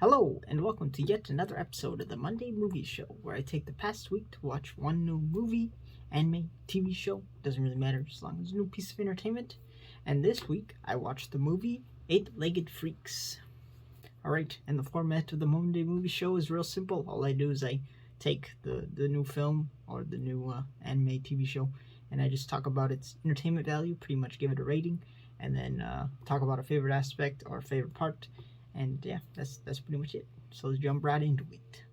Hello, and welcome to yet another episode of the Monday Movie Show, where I take the past week to watch one new movie, anime, TV show, doesn't really matter as long as it's a new piece of entertainment. And this week, I watched the movie Eight-Legged Freaks. Alright, and the format of the Monday Movie Show is real simple. All I do is I take the new film or the new anime TV show, and I just talk about its entertainment value, pretty much give it a rating, and then talk about a favorite aspect or favorite part. And yeah, that's pretty much it. So let's jump right into it.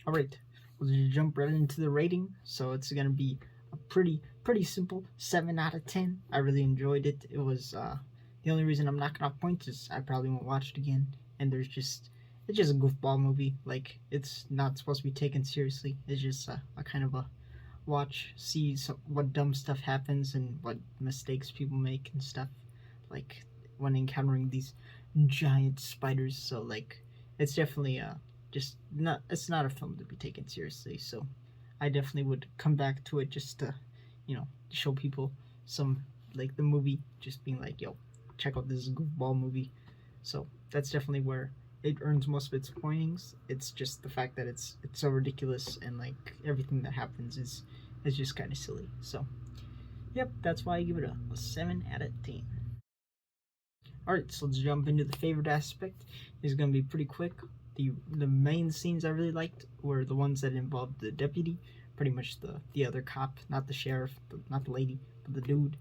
Alright, let's jump right into the rating. So it's gonna be a pretty simple 7 out of 10. I really enjoyed it. It was the only reason I'm knocking off points is I probably won't watch it again. And it's just a goofball movie. Like, it's not supposed to be taken seriously. It's just a kind of a watch, see what dumb stuff happens and what mistakes people make and stuff. Like when encountering these giant spiders. So like, it's definitely just not, it's not a film to be taken seriously. So I definitely would come back to it just to, show people some, like, the movie, just being like, yo, check out this goofball movie. So that's definitely where it earns most of its pointings. It's just the fact that it's so ridiculous, and like everything that happens is just kind of silly. So yep, that's why I give it a 7 out of 10. Alright, so let's jump into the favorite aspect. It's going to be pretty quick. The main scenes I really liked were the ones that involved the deputy, pretty much the other cop, not the sheriff, not the lady, but the dude.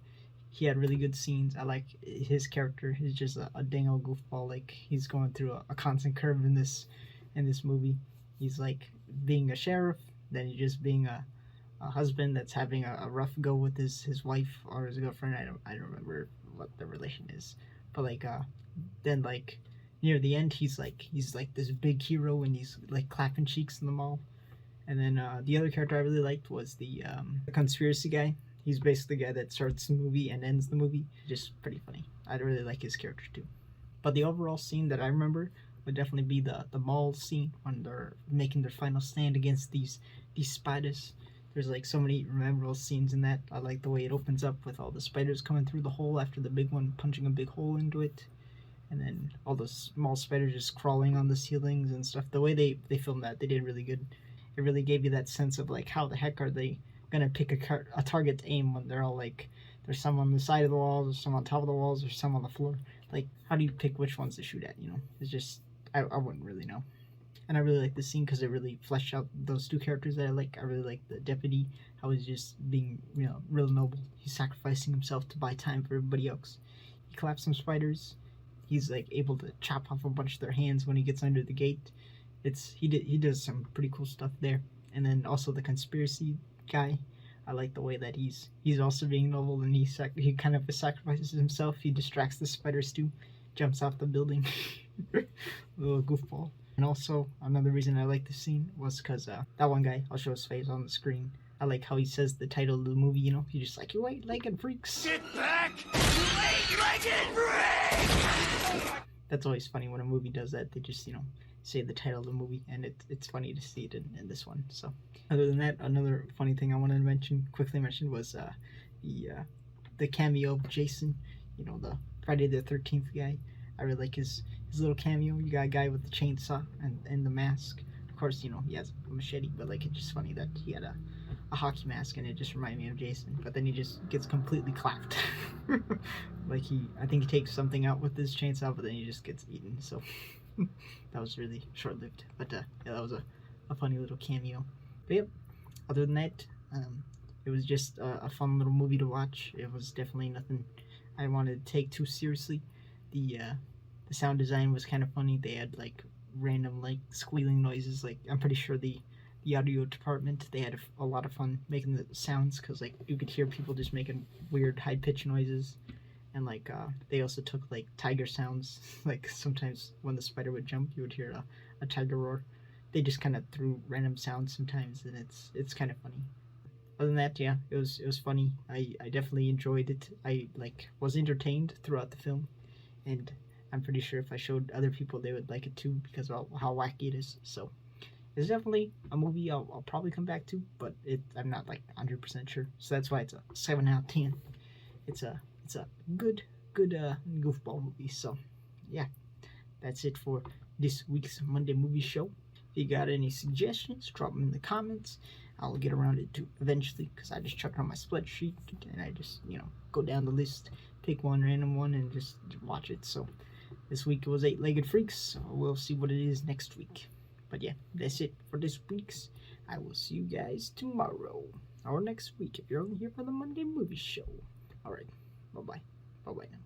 He had really good scenes. I like his character. He's just a dang old goofball. Like, he's going through a constant curve in this movie. He's like being a sheriff, then he's just being a husband that's having a rough go with his wife or his girlfriend. I don't remember what the relation is, but like then like near the end he's like this big hero, and he's like clapping cheeks in the mall. And then the other character I really liked was the conspiracy guy. He's basically the guy that starts the movie and ends the movie. Just pretty funny. I really like his character too. But the overall scene that I remember would definitely be the mall scene when they're making their final stand against these spiders. There's like so many memorable scenes in that. I like the way it opens up with all the spiders coming through the hole after the big one punching a big hole into it, and then all the small spiders just crawling on the ceilings and stuff. The way they filmed that, they did really good. It really gave you that sense of like, how the heck are they gonna pick a target to aim when they're all like, there's some on the side of the walls, there's some on top of the walls, there's some on the floor. Like, how do you pick which ones to shoot at? It's just, I wouldn't really know. And I really like the scene because it really fleshed out those two characters that I like. I really like the deputy, how he's just being, real noble. He's sacrificing himself to buy time for everybody else. He claps some spiders. He's like able to chop off a bunch of their hands when he gets under the gate. He does some pretty cool stuff there. And then also the conspiracy guy. I like the way that he's also being noble, and he kind of sacrifices himself. He distracts the spiders too, jumps off the building. Little goofball. And also, another reason I like this scene was because that one guy, I'll show his face on the screen. I like how he says the title of the movie, he's just like, you eight-legged freaks. Get back, you eight-legged freaks! That's always funny when a movie does that. They just, say the title of the movie, and it's funny to see it in this one. So, other than that, another funny thing I wanted to quickly mention, was the cameo of Jason, the Friday the 13th guy. I really like his little cameo. You got a guy with the chainsaw and the mask. Of course, he has a machete, but like, it's just funny that he had a hockey mask, and it just reminded me of Jason. But then he just gets completely clapped. Like, I think he takes something out with his chainsaw, but then he just gets eaten. So that was really short-lived. But yeah, that was a funny little cameo. But yep, other than that, it was just a fun little movie to watch. It was definitely nothing I wanted to take too seriously. The sound design was kind of funny. They had like random like squealing noises. Like, I'm pretty sure the audio department, they had a lot of fun making the sounds, because like you could hear people just making weird high-pitched noises. And like they also took like tiger sounds. Like, sometimes when the spider would jump, you would hear a tiger roar. They just kind of threw random sounds sometimes, and it's kind of funny. Other than that, yeah, it was funny. I definitely enjoyed it. I like was entertained throughout the film, and I'm pretty sure if I showed other people, they would like it too, because of how wacky it is. So it's definitely a movie I'll probably come back to, but I'm not like 100% sure. So that's why it's a 7 out of 10. It's a good goofball movie. So yeah, that's it for this week's Monday movie show. If you got any suggestions, drop them in the comments. I'll get around it to eventually, because I just chuck it on my spreadsheet and I just, go down the list, pick one random one, and just watch it. So this week it was Eight-Legged Freaks, so we'll see what it is next week. But yeah, that's it for this week's. I will see you guys tomorrow or next week if you're only here for the Monday movie show. Alright, bye-bye. Bye-bye now.